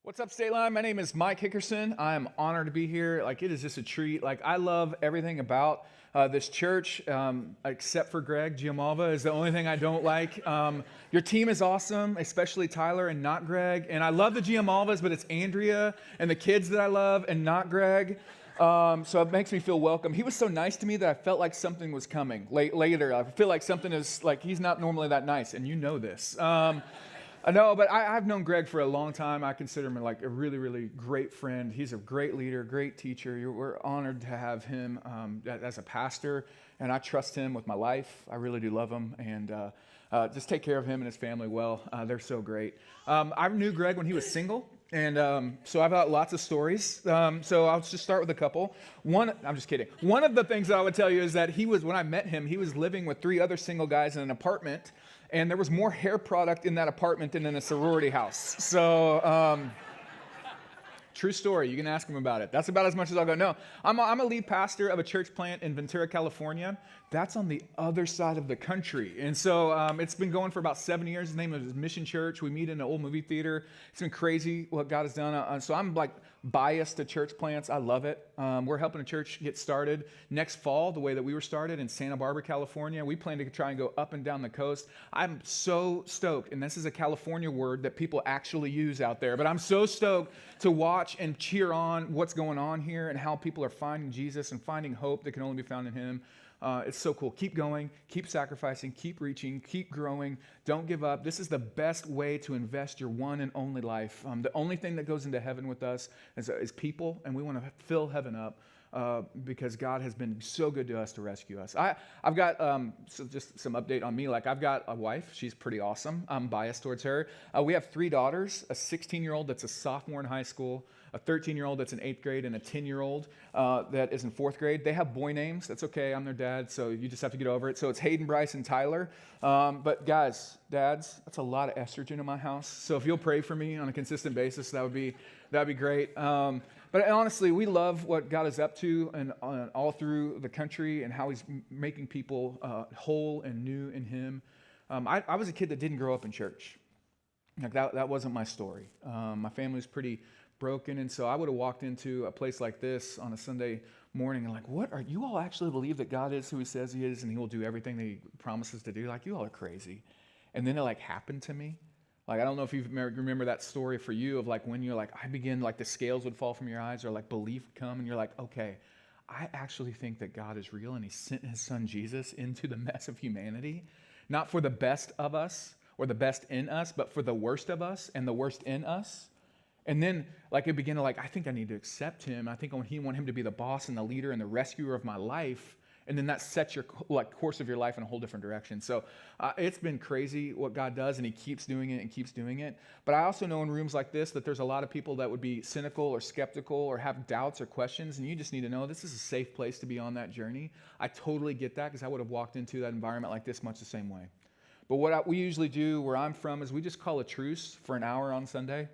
What's up, State Line? My name is Mike Hickerson. I'm honored to be here. It is just a treat. I love everything about this church, except for Greg Giamalva is the only thing I don't like. Your team is awesome, especially Tyler and not Greg. And I love the Giamalvas, but it's Andrea and the kids that I love and not Greg. So it makes me feel welcome. He was so nice to me that I felt like something was coming later. I feel like something is he's not normally that nice, and you know this. I know, but I've known Greg for a long time. I consider him a really, really great friend. He's a great leader, great teacher. We're honored to have him as a pastor, and I trust him with my life. I really do love him, and just take care of him and his family well. They're so great. I knew Greg when he was single, and so I've got lots of stories. So I'll just start with a couple. I'm just kidding. One of the things that I would tell you is that when I met him, he was living with 3 other single guys in an apartment. And there was more hair product in that apartment than in a sorority house. So, true story. You can ask him about it. That's about as much as I'll go. No, I'm a lead pastor of a church plant in Ventura, California. That's on the other side of the country. And so it's been going for about 7 years. The name of it is Mission Church. We meet in an old movie theater. It's been crazy what God has done. So I'm biased to church plants. I love it. We're helping a church get started next fall, the way that we were started in Santa Barbara, California. We plan to try and go up and down the coast. I'm so stoked, and this is a California word that people actually use out there, but I'm so stoked to watch and cheer on what's going on here and how people are finding Jesus and finding hope that can only be found in him. It's so cool. Keep going, keep sacrificing, keep reaching, keep growing. Don't give up. This is the best way to invest your one and only life. The only thing that goes into heaven with us is people, and we want to fill heaven up because God has been so good to us to rescue us. I've got, so just some update on me. I've got a wife. She's pretty awesome. I'm biased towards her. We have 3 daughters, a 16-year-old that's a sophomore in high school, a 13-year-old that's in 8th grade, and a 10-year-old that is in 4th grade. They have boy names. That's okay. I'm their dad, so you just have to get over it. So it's Hayden, Bryce, and Tyler. But guys, dads, that's a lot of estrogen in my house. So if you'll pray for me on a consistent basis, that'd be great. But honestly, we love what God is up to and all through the country and how he's making people whole and new in him. I was a kid that didn't grow up in church. That wasn't my story. My family was pretty broken, and so I would have walked into a place like this on a Sunday morning and what are you all actually believe that God is who he says he is and he will do everything that he promises to do? You all are crazy. And then it happened to me. I don't know if you remember that story for you of when you're I begin the scales would fall from your eyes or belief would come and you're okay, I actually think that God is real and he sent his son Jesus into the mess of humanity, not for the best of us or the best in us, but for the worst of us and the worst in us. And then it began to I think I need to accept him. I think I want him to be the boss and the leader and the rescuer of my life. And then that sets your course of your life in a whole different direction. So it's been crazy what God does, and he keeps doing it and keeps doing it. But I also know in rooms like this that there's a lot of people that would be cynical or skeptical or have doubts or questions, and you just need to know this is a safe place to be on that journey. I totally get that because I would have walked into that environment like this much the same way. But what we usually do where I'm from is we just call a truce for an hour on Sunday,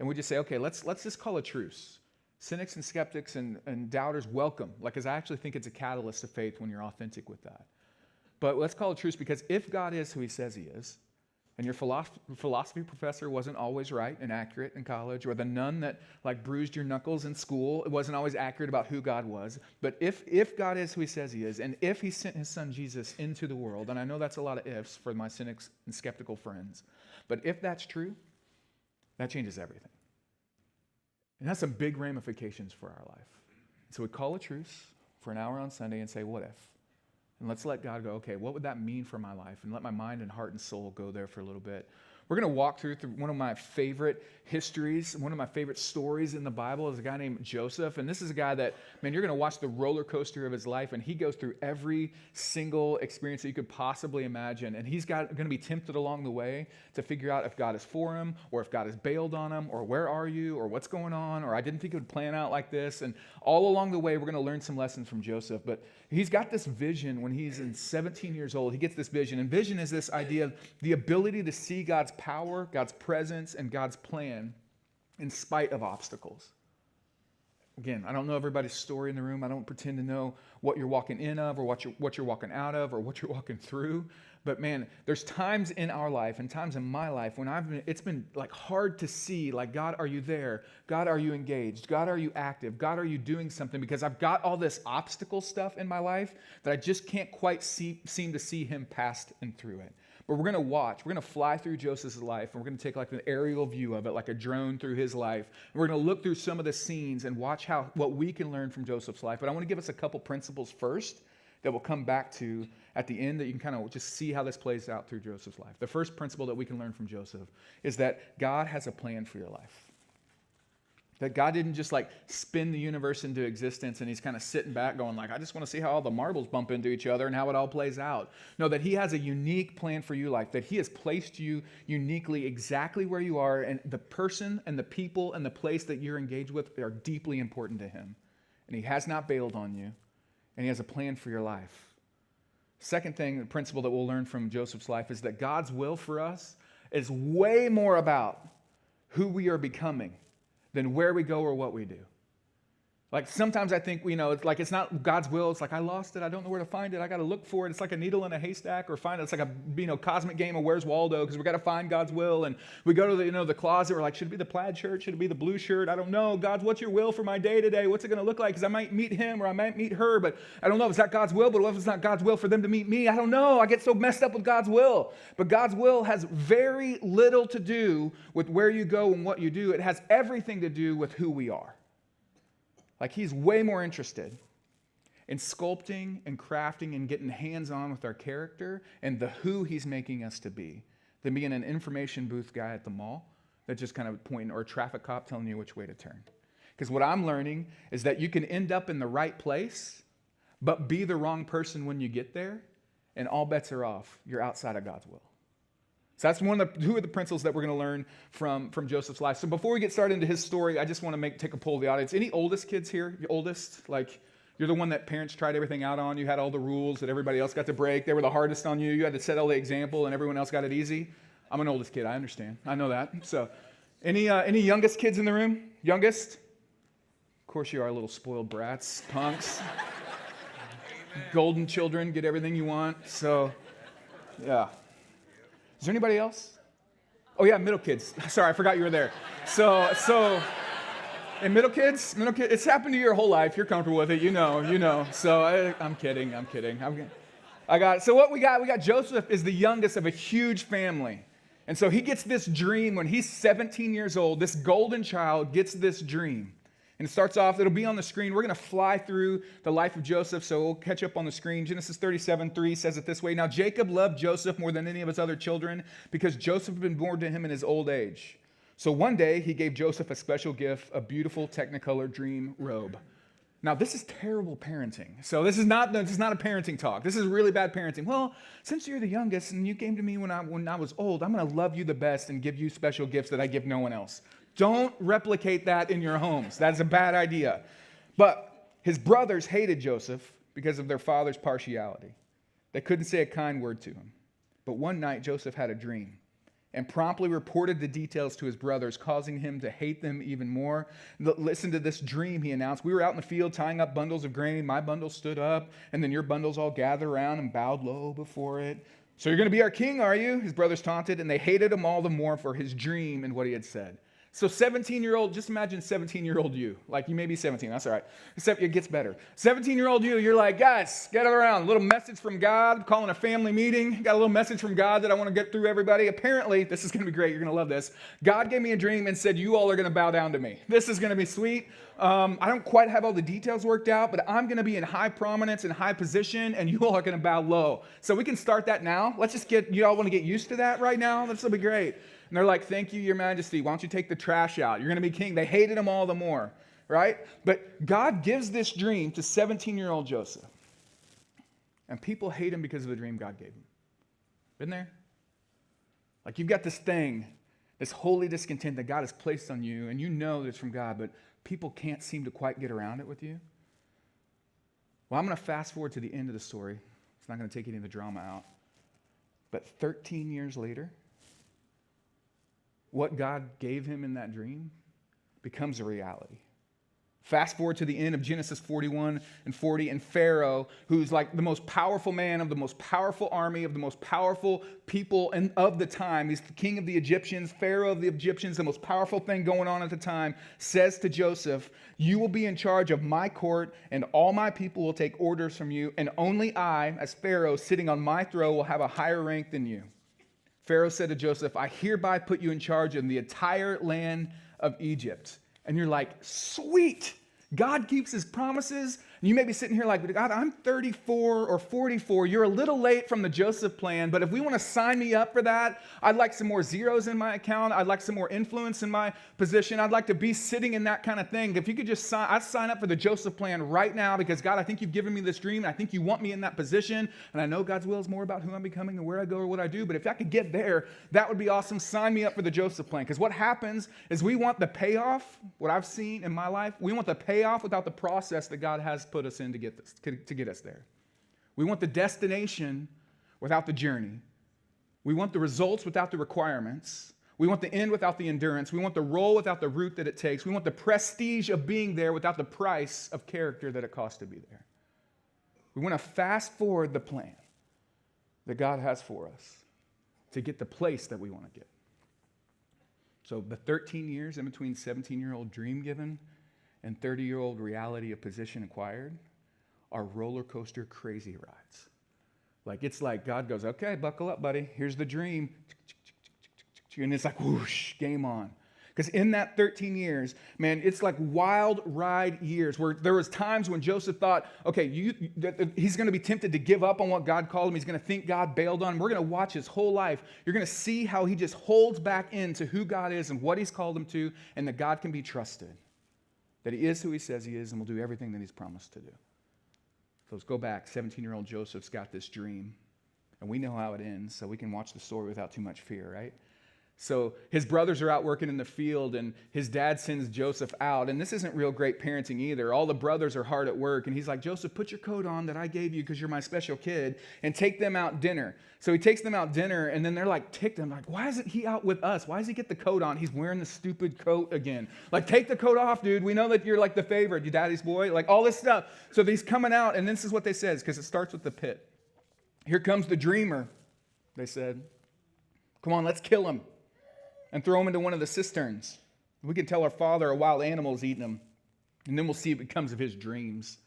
and we just say, okay, let's just call a truce. Cynics and skeptics and doubters, welcome. Because I actually think it's a catalyst of faith when you're authentic with that. But let's call it truce because if God is who he says he is, and your philosophy professor wasn't always right and accurate in college, or the nun that bruised your knuckles in school, it wasn't always accurate about who God was. But if God is who he says he is, and if he sent his son Jesus into the world, and I know that's a lot of ifs for my cynics and skeptical friends, but if that's true, that changes everything. And that's some big ramifications for our life. So we call a truce for an hour on Sunday and say, what if? And let's let God go, okay, what would that mean for my life? And let my mind and heart and soul go there for a little bit. We're going to walk through one of my favorite histories, one of my favorite stories in the Bible is a guy named Joseph. And this is a guy that, man, you're going to watch the roller coaster of his life, and he goes through every single experience that you could possibly imagine. And he's going to be tempted along the way to figure out if God is for him or if God has bailed on him or where are you or what's going on or I didn't think it would plan out like this. And all along the way, we're going to learn some lessons from Joseph. But he's got this vision when he's 17 years old. He gets this vision. And vision is this idea of the ability to see God's power, God's presence, and God's plan in spite of obstacles. Again, I don't know everybody's story in the room. I don't pretend to know what you're walking in of or what you're walking out of or what you're walking through. But man, there's times in our life and times in my life when it's been like hard to see, like, God, are you there? God, are you engaged? God, are you active? God, are you doing something? Because I've got all this obstacle stuff in my life that I just can't quite seem to see him past and through it. But we're going to fly through Joseph's life, and we're going to take like an aerial view of it, like a drone through his life. And we're going to look through some of the scenes and watch what we can learn from Joseph's life. But I want to give us a couple principles first that we'll come back to at the end that you can kind of just see how this plays out through Joseph's life. The first principle that we can learn from Joseph is that God has a plan for your life. That God didn't just like spin the universe into existence and he's kind of sitting back going like, I just want to see how all the marbles bump into each other and how it all plays out. No, that he has a unique plan for your life, that he has placed you uniquely exactly where you are, and the person and the people and the place that you're engaged with are deeply important to him. And he has not bailed on you, and he has a plan for your life. Second thing, the principle that we'll learn from Joseph's life is that God's will for us is way more about who we are becoming than where we go or what we do. Like sometimes I think, it's not God's will. It's like, I lost it. I don't know where to find it. I got to look for it. It's like a needle in a haystack or find it. It's like a cosmic game of Where's Waldo, because we got to find God's will. And we go to the closet. We're like, should it be the plaid shirt? Should it be the blue shirt? I don't know. God, what's your will for my day today? What's it going to look like? Because I might meet him or I might meet her, but I don't know if it's not God's will. But what if it's not God's will for them to meet me? I don't know. I get so messed up with God's will. But God's will has very little to do with where you go and what you do. It has everything to do with who we are. Like he's way more interested in sculpting and crafting and getting hands-on with our character and the who he's making us to be than being an information booth guy at the mall that just kind of pointing, or a traffic cop telling you which way to turn. Because what I'm learning is that you can end up in the right place, but be the wrong person when you get there, and all bets are off. You're outside of God's will. So that's two of the principles that we're going to learn from Joseph's life. So before we get started into his story, I just want to take a poll of the audience. Any oldest kids here? Your oldest? Like, you're the one that parents tried everything out on. You had all the rules that everybody else got to break. They were the hardest on you. You had to set all the example, and everyone else got it easy. I'm an oldest kid. I understand. I know that. So any youngest kids in the room? Youngest? Of course you are, little spoiled brats, punks. Golden children, get everything you want. So, yeah. Is there anybody else? Oh yeah, middle kids. Sorry, I forgot you were there. So, and middle kids, it's happened to you your whole life. You're comfortable with it, you know. So I'm kidding. So what we got Joseph is the youngest of a huge family. And so he gets this dream when he's 17 years old. This golden child gets this dream. And it starts off, it'll be on the screen. We're going to fly through the life of Joseph, so we'll catch up on the screen. Genesis 37:3 says it this way. Now Jacob loved Joseph more than any of his other children because Joseph had been born to him in his old age. So one day he gave Joseph a special gift, a beautiful Technicolor dream robe. Now this is terrible parenting. So this is not a parenting talk. This is really bad parenting. Well, since you're the youngest and you came to me when I was old, I'm going to love you the best and give you special gifts that I give no one else. Don't replicate that in your homes. That's a bad idea. But his brothers hated Joseph because of their father's partiality. They couldn't say a kind word to him. But one night, Joseph had a dream and promptly reported the details to his brothers, causing him to hate them even more. Listen to this dream, he announced. We were out in the field tying up bundles of grain. My bundle stood up, and then your bundles all gathered around and bowed low before it. So you're going to be our king, are you? His brothers taunted, and they hated him all the more for his dream and what he had said. So 17-year-old, just imagine 17-year-old you. Like, you may be 17, that's all right. Except it gets better. 17-year-old you're like, guys, gather around. A little message from God, calling a family meeting. Got a little message from God that I want to get through everybody. Apparently, this is going to be great. You're going to love this. God gave me a dream and said, you all are going to bow down to me. This is going to be sweet. I don't quite have all the details worked out, but I'm going to be in high prominence and high position, and you all are going to bow low. So we can start that now. Let's just you all want to get used to that right now? This will be great. And they're like, thank you, your majesty. Why don't you take the trash out? You're going to be king. They hated him all the more, right? But God gives this dream to 17-year-old Joseph. And people hate him because of the dream God gave him. Been there? Like, you've got this thing, this holy discontent that God has placed on you, and you know that it's from God, but people can't seem to quite get around it with you. Well, I'm going to fast forward to the end of the story. It's not going to take any of the drama out. But 13 years later, what God gave him in that dream becomes a reality. Fast forward to the end of Genesis 41 and 40, and Pharaoh, who's like the most powerful man of the most powerful army, of the most powerful people of the time. He's the king of the Egyptians, Pharaoh of the Egyptians, the most powerful thing going on at the time, says to Joseph, "You will be in charge of my court, and all my people will take orders from you, and only I, as Pharaoh, sitting on my throne, will have a higher rank than you." Pharaoh said to Joseph, "I hereby put you in charge of the entire land of Egypt." And you're like, sweet, God keeps his promises. And you may be sitting here like, God, I'm 34 or 44. You're a little late from the Joseph plan, but if we want to sign me up for that, I'd like some more zeros in my account. I'd like some more influence in my position. I'd like to be sitting in that kind of thing. If you could just I'd sign up for the Joseph plan right now because, God, I think you've given me this dream, and I think you want me in that position, and I know God's will is more about who I'm becoming and where I go or what I do, but if I could get there, that would be awesome. Sign me up for the Joseph plan, because what happens is we want the payoff, what I've seen in my life, we want the payoff without the process that God has put us in to get us there. We want the destination without the journey. We want the results without the requirements. We want the end without the endurance. We want the role without the route that it takes. We want the prestige of being there without the price of character that it costs to be there. We want to fast forward the plan that God has for us to get the place that we want to get. So the 13 years in between 17-year-old dream given and 30-year-old reality of position acquired are roller coaster crazy rides. It's like God goes, okay, buckle up, buddy. Here's the dream. And it's like, whoosh, game on. Because in that 13 years, man, it's like wild ride years where there was times when Joseph thought, okay, he's going to be tempted to give up on what God called him. He's going to think God bailed on him. We're going to watch his whole life. You're going to see how he just holds back into who God is and what he's called him to, and that God can be trusted. That he is who he says he is and will do everything that he's promised to do. So let's go back. 17-year-old Joseph's got this dream, and we know how it ends, so we can watch the story without too much fear, right? So his brothers are out working in the field, and his dad sends Joseph out. And this isn't real great parenting either. All the brothers are hard at work, and he's like, Joseph, put your coat on that I gave you because you're my special kid, and take them out dinner. So he takes them out dinner, and then they're like ticked. I'm like, why isn't he out with us? Why does he get the coat on? He's wearing the stupid coat again. Like, take the coat off, dude. We know that you're like the favorite, you daddy's boy, like all this stuff. So he's coming out, and this is what they says, because it starts with the pit. Here comes the dreamer, they said. Come on, let's kill him and throw him into one of the cisterns. We can tell our father a wild animal is eating him, and then we'll see what becomes of his dreams.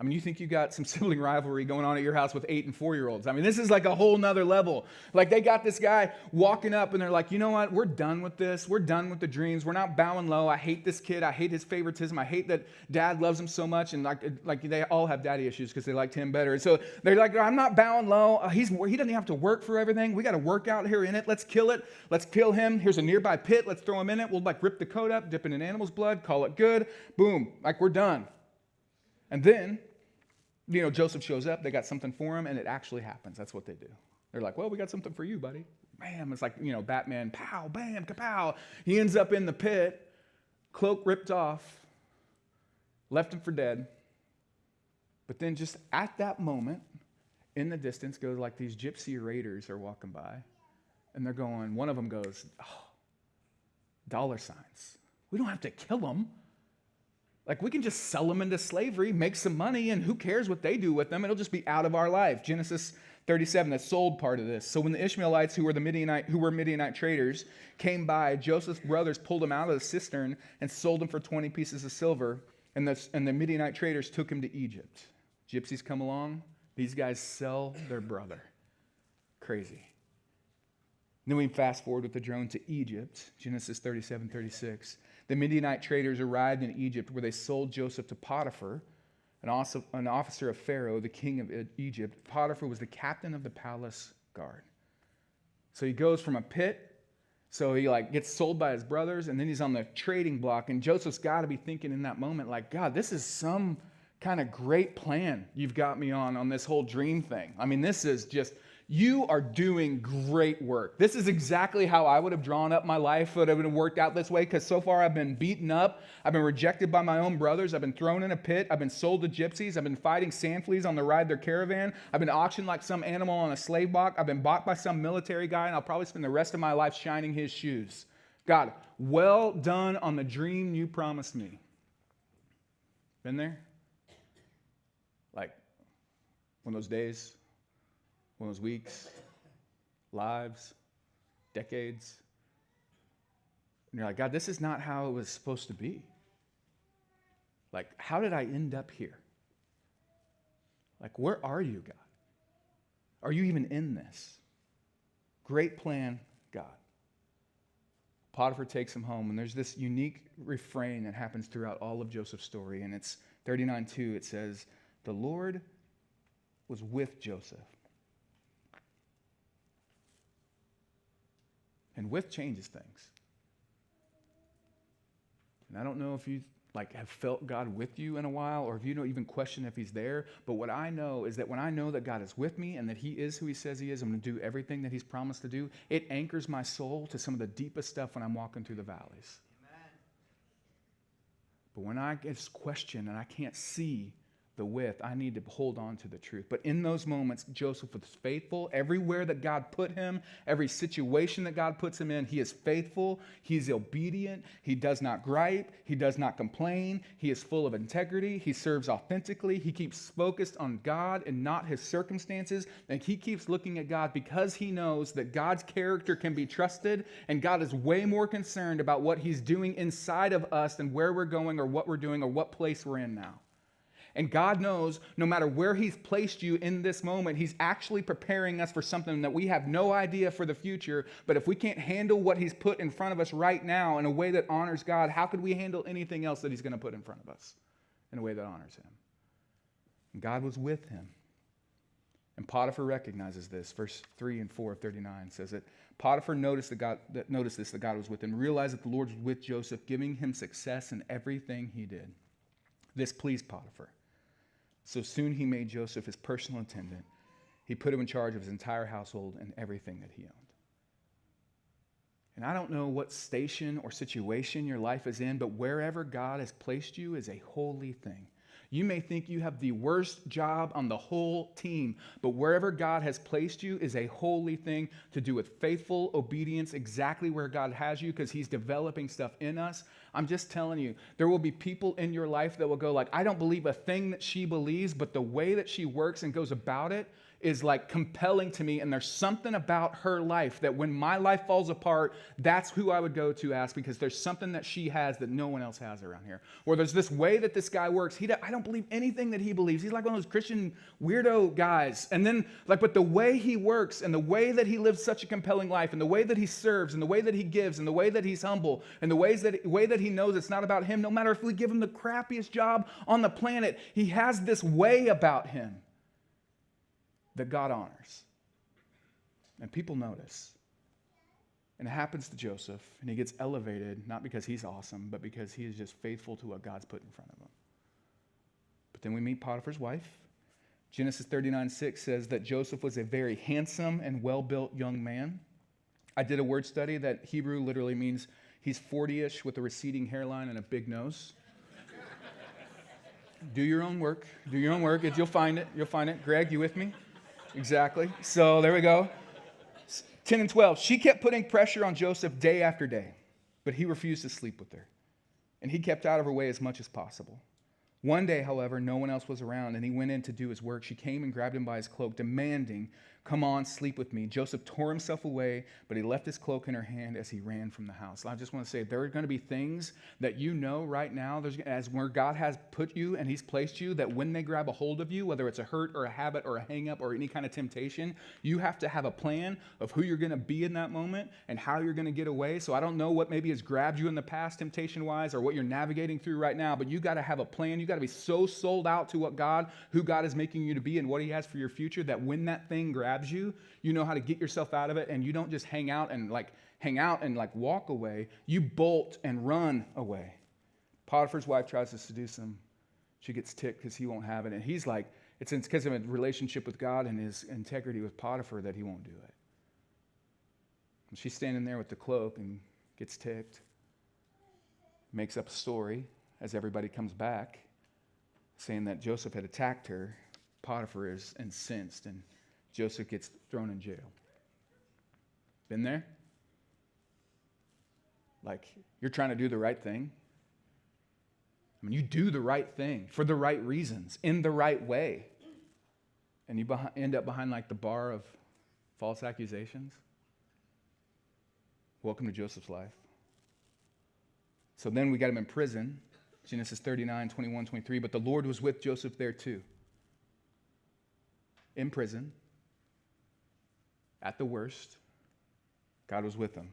I mean, you think you got some sibling rivalry going on at your house with 8 and 4-year-olds. I mean, this is like a whole nother level. Like, they got this guy walking up, and they're like, you know what? We're done with this. We're done with the dreams. We're not bowing low. I hate this kid. I hate his favoritism. I hate that dad loves him so much. And like they all have daddy issues because they liked him better. So they're like, I'm not bowing low. He doesn't have to work for everything. We got to work out here in it. Let's kill it. Let's kill him. Here's a nearby pit. Let's throw him in it. We'll rip the coat up, dip it in animal's blood, call it good. Boom. We're done. And then, Joseph shows up, they got something for him, and it actually happens. That's what they do. They're like, well, we got something for you, buddy. Bam, it's like, Batman, pow, bam, kapow. He ends up in the pit, cloak ripped off, left him for dead. But then just at that moment, in the distance, goes like these gypsy raiders are walking by, and they're going, one of them goes, $. We don't have to kill them. We can just sell them into slavery, make some money, and who cares what they do with them? It'll just be out of our life. Genesis 37, the sold part of this. So when the Ishmaelites, who were Midianite traders, came by, Joseph's brothers pulled him out of the cistern and sold him for 20 pieces of silver, and the Midianite traders took him to Egypt. Gypsies come along, these guys sell their brother. Crazy. Then we fast forward with the drone to Egypt, Genesis 37:36. The Midianite traders arrived in Egypt, where they sold Joseph to Potiphar, an officer of Pharaoh, the king of Egypt. Potiphar was the captain of the palace guard. So he goes from a pit, so he gets sold by his brothers, and then he's on the trading block. And Joseph's got to be thinking in that moment, God, this is some kind of great plan you've got me on this whole dream thing. I mean, this is just, you are doing great work. This is exactly how I would have drawn up my life. Would have worked out this way, because so far I've been beaten up. I've been rejected by my own brothers. I've been thrown in a pit. I've been sold to gypsies. I've been fighting sand fleas on the ride their caravan. I've been auctioned like some animal on a slave block. I've been bought by some military guy, and I'll probably spend the rest of my life shining his shoes. God, well done on the dream you promised me. Been there? Like one of those days, one of those weeks, lives, decades. And you're like, God, this is not how it was supposed to be. Like, how did I end up here? Like, where are you, God? Are you even in this? Great plan, God. Potiphar takes him home, and there's this unique refrain that happens throughout all of Joseph's story, and it's 39:2. It says, the Lord was with Joseph. And with changes things. And I don't know if you have felt God with you in a while, or if you don't even question if he's there. But what I know is that when I know that God is with me and that he is who he says he is, I'm going to do everything that he's promised to do. It anchors my soul to some of the deepest stuff when I'm walking through the valleys. Amen. But when I get questioned and I can't see the width, I need to hold on to the truth. But in those moments, Joseph was faithful. Everywhere that God put him, every situation that God puts him in, he is faithful. He is obedient. He does not gripe. He does not complain. He is full of integrity. He serves authentically. He keeps focused on God and not his circumstances. And he keeps looking at God because he knows that God's character can be trusted, and God is way more concerned about what he's doing inside of us than where we're going or what we're doing or what place we're in now. And God knows no matter where he's placed you in this moment, he's actually preparing us for something that we have no idea for the future. But if we can't handle what he's put in front of us right now in a way that honors God, how could we handle anything else that he's going to put in front of us in a way that honors him? And God was with him. And Potiphar recognizes this. Verse 3 and 4 of 39 says that Potiphar noticed that God was with him, realized that the Lord was with Joseph, giving him success in everything he did. This pleased Potiphar. So soon he made Joseph his personal attendant. He put him in charge of his entire household and everything that he owned. And I don't know what station or situation your life is in, but wherever God has placed you is a holy thing. You may think you have the worst job on the whole team, but wherever God has placed you is a holy thing to do with faithful obedience exactly where God has you, because he's developing stuff in us. I'm just telling you, there will be people in your life that will go like, I don't believe a thing that she believes, but the way that she works and goes about it is like compelling to me. And there's something about her life that when my life falls apart, that's who I would go to ask, because there's something that she has that no one else has around here. Or there's this way that this guy works. I don't believe anything that he believes. He's like one of those Christian weirdo guys. And then but the way he works and the way that he lives such a compelling life and the way that he serves and the way that he gives and the way that he's humble and the way that he knows it's not about him, no matter if we give him the crappiest job on the planet, he has this way about him that God honors. And people notice. And it happens to Joseph, and he gets elevated, not because he's awesome, but because he is just faithful to what God's put in front of him. But then we meet Potiphar's wife. Genesis 39:6 says that Joseph was a very handsome and well-built young man. I did a word study that Hebrew literally means he's 40-ish with a receding hairline and a big nose. Do your own work. Do your own work. You'll find it. You'll find it. Greg, you with me? Exactly. So there we go. 10 and 12. She kept putting pressure on Joseph day after day, but he refused to sleep with her. And he kept out of her way as much as possible. One day, however, no one else was around, and he went in to do his work. She came and grabbed him by his cloak, demanding, "Come on, sleep with me." Joseph tore himself away, but he left his cloak in her hand as he ran from the house. I just want to say, there are going to be things that you know right now, as where God has put you and he's placed you, that when they grab a hold of you, whether it's a hurt or a habit or a hang-up or any kind of temptation, you have to have a plan of who you're going to be in that moment and how you're going to get away. So I don't know what maybe has grabbed you in the past temptation-wise or what you're navigating through right now, but you got to have a plan. You got to be so sold out to who God is making you to be and what he has for your future, that when that thing grabs you, you know how to get yourself out of it, and you don't just hang out and walk away. You bolt and run away. Potiphar's wife tries to seduce him. She gets ticked because he won't have it, and he's like, it's because of a relationship with God and his integrity with Potiphar that he won't do it. And she's standing there with the cloak and gets ticked, makes up a story as everybody comes back, saying that Joseph had attacked her. Potiphar is incensed, and Joseph gets thrown in jail. Been there? Like, you're trying to do the right thing, I mean, you do the right thing for the right reasons, in the right way. And you end up behind like the bar of false accusations. Welcome to Joseph's life. So then we got him in prison. Genesis 39, 21, 23. But the Lord was with Joseph there too. In prison. At the worst. God was with him.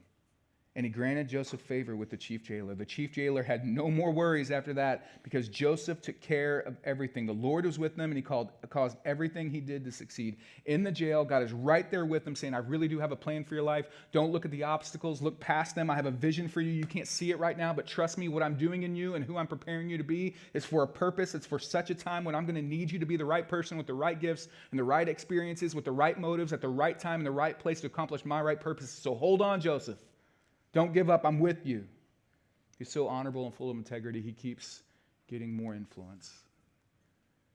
And he granted Joseph favor with the chief jailer. The chief jailer had no more worries after that because Joseph took care of everything. The Lord was with them, and he caused everything he did to succeed. In the jail, God is right there with him saying, I really do have a plan for your life. Don't look at the obstacles. Look past them. I have a vision for you. You can't see it right now, but trust me, what I'm doing in you and who I'm preparing you to be is for a purpose. It's for such a time when I'm going to need you to be the right person with the right gifts and the right experiences, with the right motives, at the right time, in the right place to accomplish my right purposes. So hold on, Joseph. Don't give up. I'm with you. He's so honorable and full of integrity, he keeps getting more influence.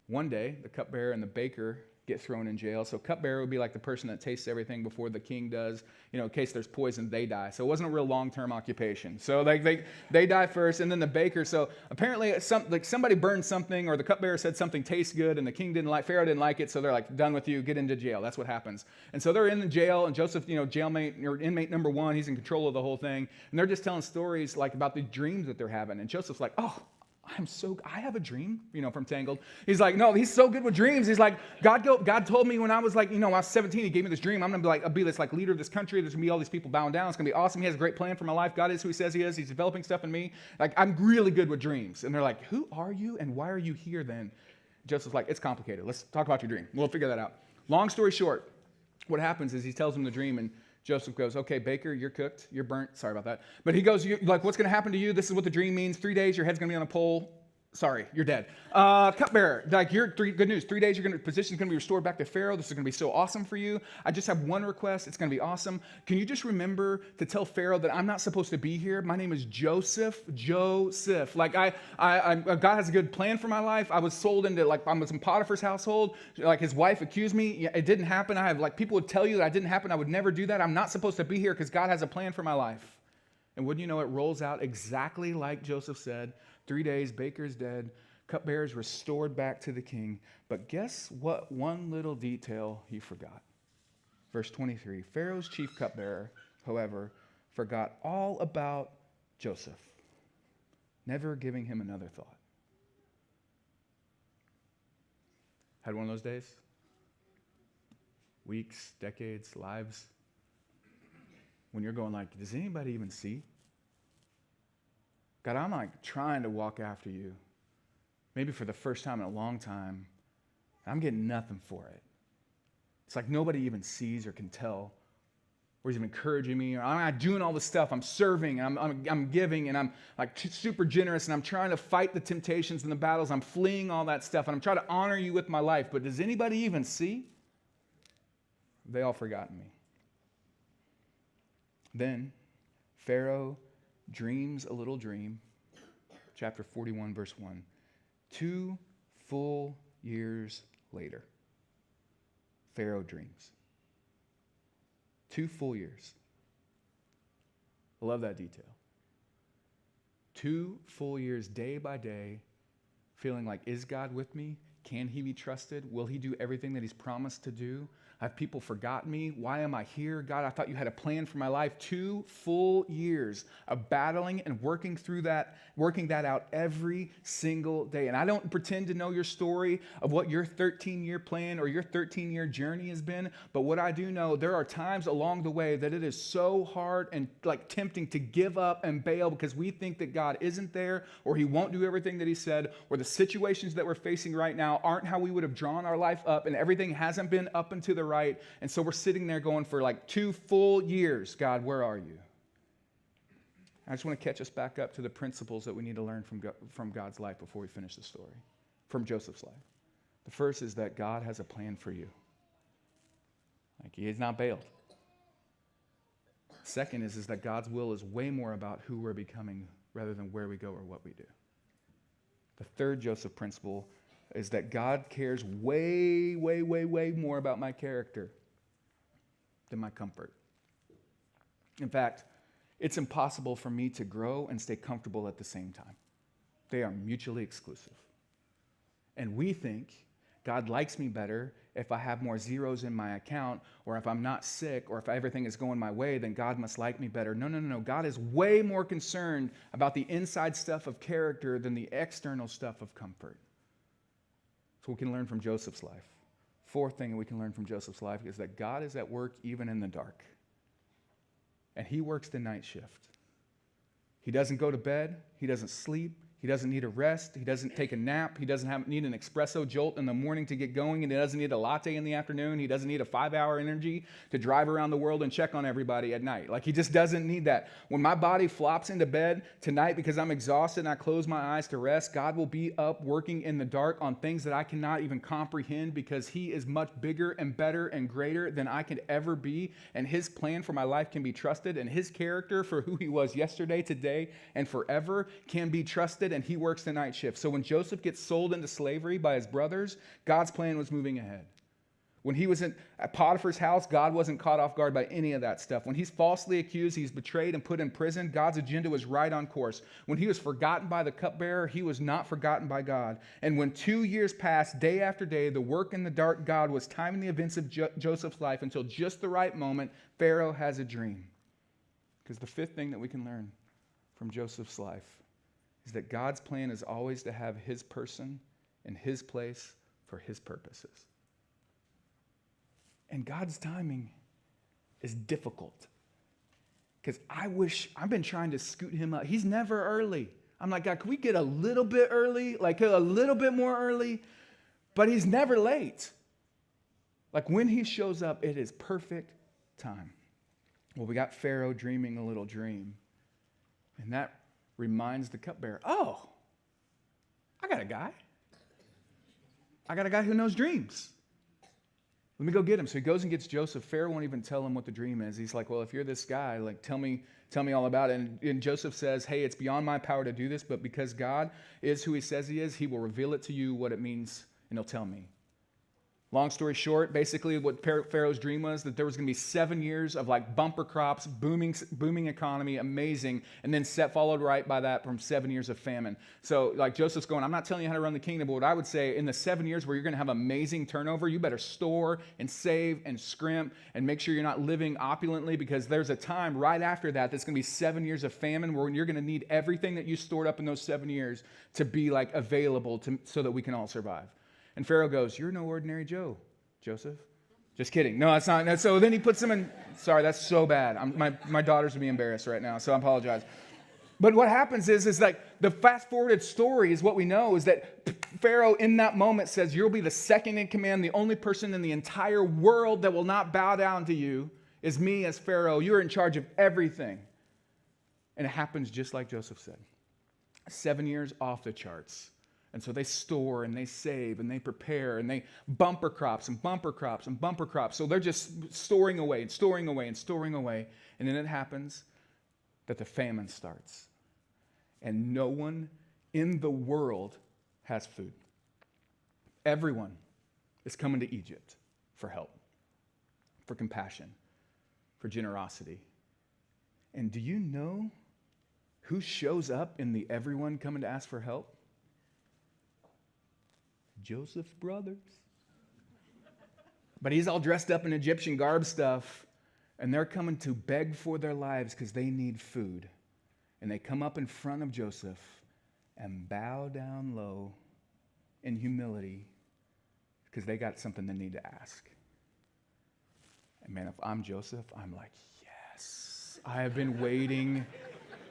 One day, the cupbearer and the baker get thrown in jail. So cupbearer would be like the person that tastes everything before the king does. In case there's poison, they die. So it wasn't a real long-term occupation. So they die first, and then the baker. So apparently somebody burned something, or the cupbearer said something tastes good, and the king didn't like, Pharaoh didn't like it, so they're like, done with you, get into jail. That's what happens. And so they're in the jail, and Joseph, jailmate or inmate number one, he's in control of the whole thing. And they're just telling stories like about the dreams that they're having. And Joseph's like, oh, I have a dream, from Tangled. He's like, no, he's so good with dreams. He's like, God told me when I was like, I was 17, he gave me this dream. I'm going to be this like leader of this country. There's going to be all these people bowing down. It's going to be awesome. He has a great plan for my life. God is who he says he is. He's developing stuff in me. Like, I'm really good with dreams. And they're like, who are you and why are you here then? Joseph's like, it's complicated. Let's talk about your dream. We'll figure that out. Long story short, what happens is he tells him the dream, and Joseph goes, okay, baker, you're cooked. You're burnt. Sorry about that. But he goes, what's going to happen to you? This is what the dream means. 3 days, your head's going to be on a pole. Sorry, you're dead. Cupbearer, good news. 3 days, position's going to be restored back to Pharaoh. This is going to be so awesome for you. I just have one request. It's going to be awesome. Can you just remember to tell Pharaoh that I'm not supposed to be here? My name is Joseph. Like God has a good plan for my life. I was sold into I was in Potiphar's household. Like his wife accused me. It didn't happen. People would tell you that it didn't happen. I would never do that. I'm not supposed to be here because God has a plan for my life. And wouldn't you know, it rolls out exactly like Joseph said. 3 days, baker's dead, cupbearer's restored back to the king. But guess what one little detail he forgot? Verse 23, Pharaoh's chief cupbearer, however, forgot all about Joseph, never giving him another thought. Had one of those days? Weeks, decades, lives, when you're going like, does anybody even see? God, I'm trying to walk after you, maybe for the first time in a long time. I'm getting nothing for it. It's like nobody even sees or can tell, or is even encouraging me. Or I'm not doing all this stuff. I'm serving, and I'm giving, and I'm super generous, and I'm trying to fight the temptations and the battles. I'm fleeing all that stuff, and I'm trying to honor you with my life. But does anybody even see? They all forgotten me. Then Pharaoh dreams a little dream, chapter 41, verse 1. 2 full years later, Pharaoh dreams. 2 full years. I love that detail. 2 full years, day by day, feeling like, is God with me? Can he be trusted? Will he do everything that he's promised to do? Have people forgotten me? Why am I here? God, I thought you had a plan for my life. 2 full years of battling and working that out every single day. And I don't pretend to know your story of what your 13-year plan or your 13-year journey has been. But what I do know, there are times along the way that it is so hard and tempting to give up and bail because we think that God isn't there, or he won't do everything that he said, or the situations that we're facing right now aren't how we would have drawn our life up, and everything hasn't been up and to the right. And so we're sitting there going for 2 full years, God, where are you? I just want to catch us back up to the principles that we need to learn from God's life before we finish the story, from Joseph's life. The first is that God has a plan for you. He has not bailed. Second is that God's will is way more about who we're becoming rather than where we go or what we do. The third Joseph principle is that God cares way, way, way, way more about my character than my comfort. In fact, it's impossible for me to grow and stay comfortable at the same time. They are mutually exclusive. And we think God likes me better if I have more zeros in my account, or if I'm not sick, or if everything is going my way, then God must like me better. No. God is way more concerned about the inside stuff of character than the external stuff of comfort. So we can learn from Joseph's life. Fourth thing we can learn from Joseph's life is that God is at work even in the dark. And he works the night shift. He doesn't go to bed. He doesn't sleep. He doesn't need a rest. He doesn't take a nap. He doesn't need an espresso jolt in the morning to get going. And he doesn't need a latte in the afternoon. He doesn't need a 5-hour energy to drive around the world and check on everybody at night. Like, he just doesn't need that. When my body flops into bed tonight because I'm exhausted and I close my eyes to rest, God will be up working in the dark on things that I cannot even comprehend, because he is much bigger and better and greater than I could ever be. And his plan for my life can be trusted. And his character for who he was yesterday, today, and forever can be trusted. And he works the night shift. So when Joseph gets sold into slavery by his brothers, God's plan was moving ahead. When he was at Potiphar's house, God wasn't caught off guard by any of that stuff. When he's falsely accused, he's betrayed and put in prison, God's agenda was right on course. When he was forgotten by the cupbearer, he was not forgotten by God. And when 2 years passed, day after day, the work in the dark, God was timing the events of Joseph's life until just the right moment, Pharaoh has a dream. Because the fifth thing that we can learn from Joseph's life is that God's plan is always to have his person in his place for his purposes. And God's timing is difficult. Because I've been trying to scoot him up. He's never early. I'm like, God, can we get a little bit early? Like a little bit more early? But he's never late. Like, when he shows up, it is perfect time. Well, we got Pharaoh dreaming a little dream. And that reminds the cupbearer, oh, I got a guy. I got a guy who knows dreams. Let me go get him. So he goes and gets Joseph. Pharaoh won't even tell him what the dream is. He's like, well, if you're this guy, like, tell me all about it. And Joseph says, hey, it's beyond my power to do this, but because God is who he says he is, he will reveal it to you, what it means, and he'll tell me. Long story short, basically what Pharaoh's dream was, that there was going to be 7 years of like bumper crops, booming economy, amazing, and then followed right by that from 7 years of famine. So like Joseph's going, I'm not telling you how to run the kingdom, but what I would say, in the 7 years where you're going to have amazing turnover, you better store and save and scrimp and make sure you're not living opulently, because there's a time right after that that's going to be 7 years of famine where you're going to need everything that you stored up in those 7 years to be like available so that we can all survive. And Pharaoh goes, you're no ordinary Joe, Joseph. Just kidding. No, it's not. So then he puts him in. Sorry, that's so bad. My daughters would be embarrassed right now, so I apologize. But what happens is like the fast-forwarded story is what we know is that Pharaoh in that moment says, you'll be the second in command. The only person in the entire world that will not bow down to you is me as Pharaoh. You're in charge of everything. And it happens just like Joseph said. 7 years off the charts. And so they store and they save and they prepare and they bumper crops and bumper crops and bumper crops. So they're just storing away and storing away and storing away. And then it happens that the famine starts. And no one in the world has food. Everyone is coming to Egypt for help, for compassion, for generosity. And do you know who shows up in the everyone coming to ask for help? Joseph's brothers. But he's all dressed up in Egyptian garb stuff, and they're coming to beg for their lives because they need food. And they come up in front of Joseph and bow down low in humility because they got something they need to ask. And man, if I'm Joseph, I'm like, yes, I have been waiting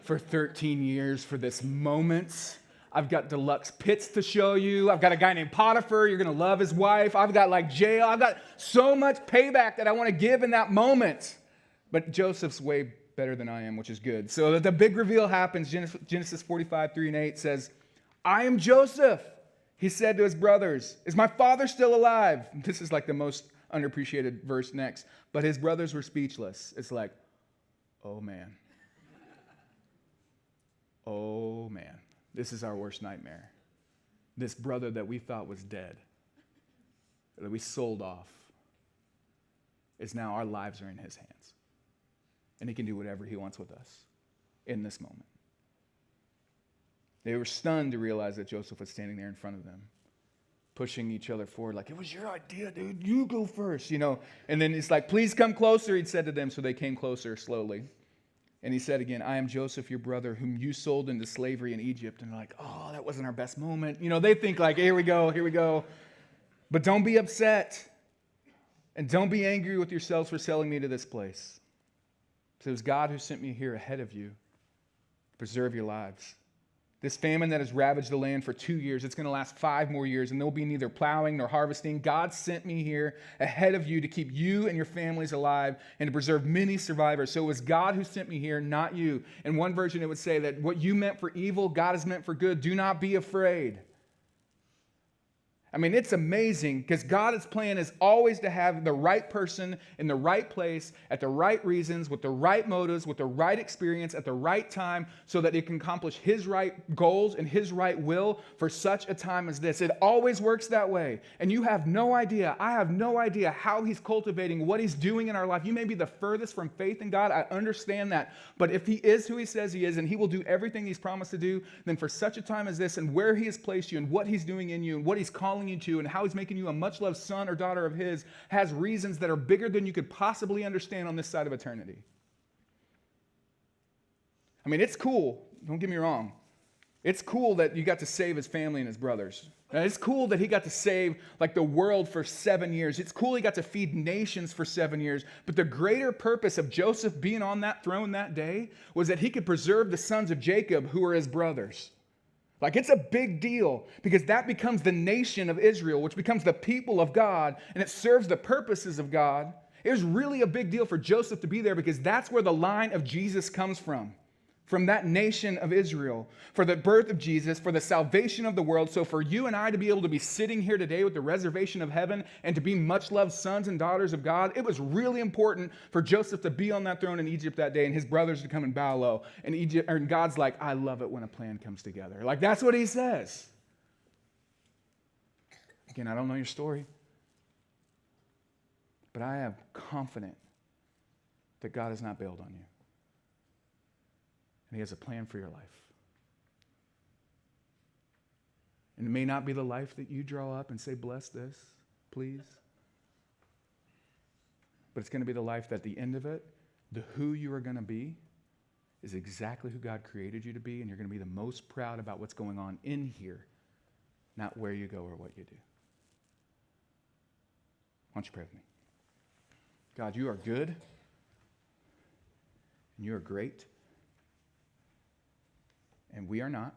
for 13 years for this moment. I've got deluxe pits to show you. I've got a guy named Potiphar. You're going to love his wife. I've got like jail. I've got so much payback that I want to give in that moment. But Joseph's way better than I am, which is good. So the big reveal happens. Genesis 45, 3 and 8 says, I am Joseph. He said to his brothers, is my father still alive? This is like the most underappreciated verse next. But his brothers were speechless. It's like, oh man. Oh man. This is our worst nightmare. This brother that we thought was dead, that we sold off, is now our lives are in his hands. And he can do whatever he wants with us in this moment. They were stunned to realize that Joseph was standing there in front of them, pushing each other forward like, it was your idea, dude. You go first, And then it's like, please come closer, he'd said to them. So they came closer slowly. And he said again, I am Joseph, your brother, whom you sold into slavery in Egypt. And they're like, oh, that wasn't our best moment. They think like, here we go. But don't be upset. And don't be angry with yourselves for selling me to this place. So it was God who sent me here ahead of you to preserve your lives. This famine that has ravaged the land for 2 years, it's going to last 5 more years, and there will be neither plowing nor harvesting. God sent me here ahead of you to keep you and your families alive and to preserve many survivors. So it was God who sent me here, not you. In one version, it would say that what you meant for evil, God has meant for good. Do not be afraid. I mean, it's amazing because God's plan is always to have the right person in the right place at the right reasons, with the right motives, with the right experience at the right time so that it can accomplish His right goals and His right will for such a time as this. It always works that way. And you have no idea, I have no idea how He's cultivating, what He's doing in our life. You may be the furthest from faith in God. I understand that. But if He is who He says He is and He will do everything He's promised to do, then for such a time as this and where He has placed you and what He's doing in you and what He's calling you to and how He's making you a much loved son or daughter of His has reasons that are bigger than you could possibly understand on this side of eternity. I mean, it's cool. Don't get me wrong. It's cool that you got to save his family and his brothers. And it's cool that he got to save like the world for 7 years. It's cool he got to feed nations for 7 years. But the greater purpose of Joseph being on that throne that day was that he could preserve the sons of Jacob who were his brothers. Like, it's a big deal because that becomes the nation of Israel, which becomes the people of God, and it serves the purposes of God. It was really a big deal for Joseph to be there because that's where the line of Jesus comes from that nation of Israel, for the birth of Jesus, for the salvation of the world. So for you and I to be able to be sitting here today with the reservation of heaven and to be much loved sons and daughters of God, it was really important for Joseph to be on that throne in Egypt that day and his brothers to come and bow low. And God's like, I love it when a plan comes together. Like, that's what He says. Again, I don't know your story, but I am confident that God has not bailed on you. And He has a plan for your life. And it may not be the life that you draw up and say, bless this, please. But it's going to be the life that at the end of it, the who you are going to be is exactly who God created you to be, and you're going to be the most proud about what's going on in here, not where you go or what you do. Why don't you pray with me? God, you are good, and you are great. And we are not.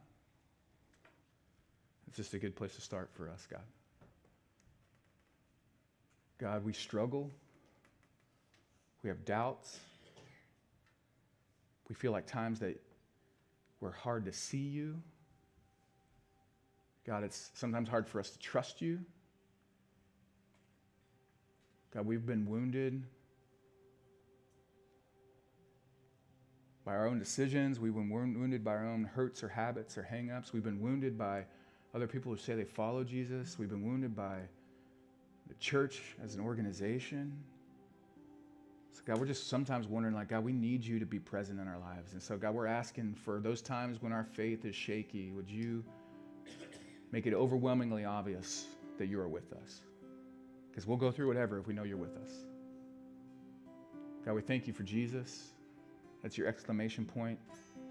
It's just a good place to start for us, God. God, we struggle. We have doubts. We feel like times that we're hard to see you. God, it's sometimes hard for us to trust you. God, we've been wounded by our own decisions. We've been wounded by our own hurts or habits or hang-ups. We've been wounded by other people who say they follow Jesus. We've been wounded by the church as an organization. So God, we're just sometimes wondering, like, God, we need you to be present in our lives. And so, God, we're asking for those times when our faith is shaky, would you make it overwhelmingly obvious that you are with us? Because we'll go through whatever if we know you're with us. God, we thank you for Jesus. That's your exclamation point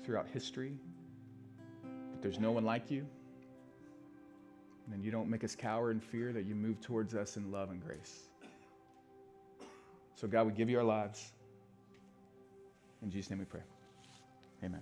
throughout history. But there's no one like you. And you don't make us cower in fear, that you move towards us in love and grace. So God, we give you our lives. In Jesus' name we pray. Amen.